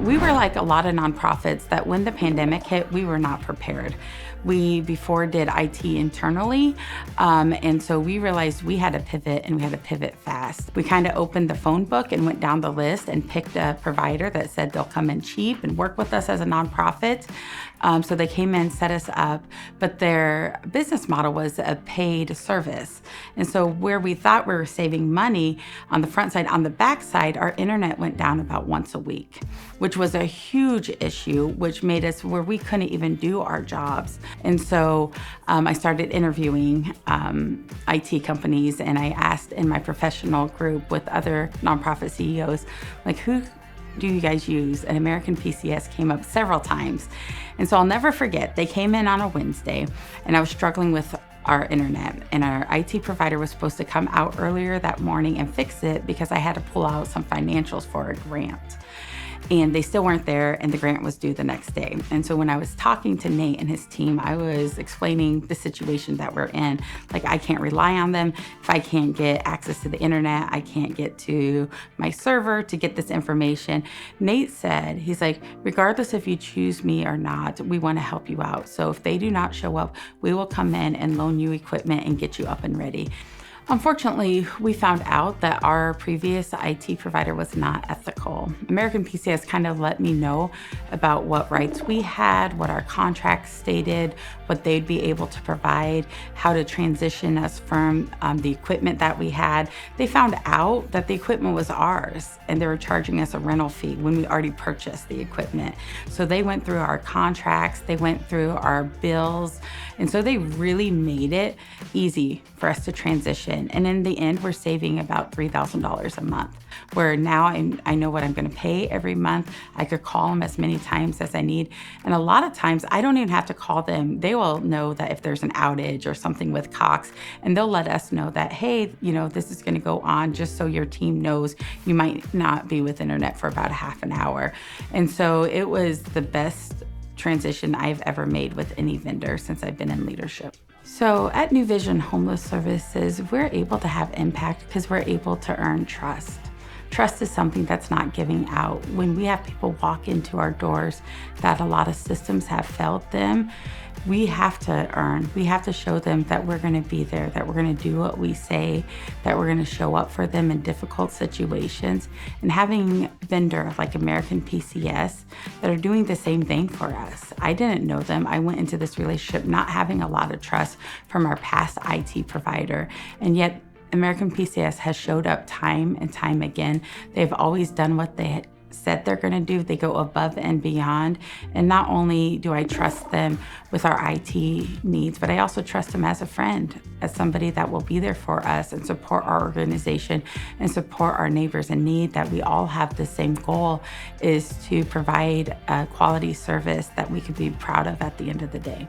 We were like a lot of nonprofits that when the pandemic hit, we were not prepared. We before did IT internally, and so we realized we had to pivot, and we had to pivot fast. We kind of opened the phone book and went down the list and picked a provider that said they'll come in cheap and work with us as a nonprofit. So they came in, set us up, but their business model was a paid service. And so where we thought we were saving money on the front side, on the back side, our internet went down about once a week, which was a huge issue, which made us where we couldn't even do our jobs. And so I started interviewing IT companies, and I asked in my professional group with other nonprofit CEOs, like, who do you guys use? And American PCS came up several times. And so I'll never forget, they came in on a Wednesday, and I was struggling with our internet, and our IT provider was supposed to come out earlier that morning and fix it because I had to pull out some financials for a grant. And they still weren't there, and the grant was due the next day. And so when I was talking to Nate and his team, I was explaining the situation that we're in. Like, I can't rely on them. If I can't get access to the internet, I can't get to my server to get this information. Nate said, he's like, regardless if you choose me or not, we want to help you out. So if they do not show up, we will come in and loan you equipment and get you up and ready. Unfortunately, we found out that our previous IT provider was not ethical. American PCS kind of let me know about what rights we had, what our contract stated, what they'd be able to provide, how to transition us from the equipment that we had. They found out that the equipment was ours, and they were charging us a rental fee when we already purchased the equipment. So they went through our contracts, they went through our bills, and so they really made it easy for us to transition. And in the end, we're saving about $3,000 a month, where now I know what I'm gonna pay every month. I could call them as many times as I need. And a lot of times I don't even have to call them. They will know that if there's an outage or something with Cox, and they'll let us know that, hey, this is gonna go on, just so your team knows you might not be with internet for about a half an hour. And so it was the best transition I've ever made with any vendor since I've been in leadership. So at New Vision Homeless Services, we're able to have impact because we're able to earn trust. Trust is something that's not giving out. When we have people walk into our doors that a lot of systems have failed them, we have to earn. We have to show them that we're going to be there, that we're going to do what we say, that we're going to show up for them in difficult situations. And having a vendor like American PCS that are doing the same thing for us. I didn't know them. I went into this relationship not having a lot of trust from our past IT provider, and yet American PCS has showed up time and time again. They've always done what they said they're gonna do. They go above and beyond. And not only do I trust them with our IT needs, but I also trust them as a friend, as somebody that will be there for us and support our organization and support our neighbors in need, that we all have the same goal, is to provide a quality service that we could be proud of at the end of the day.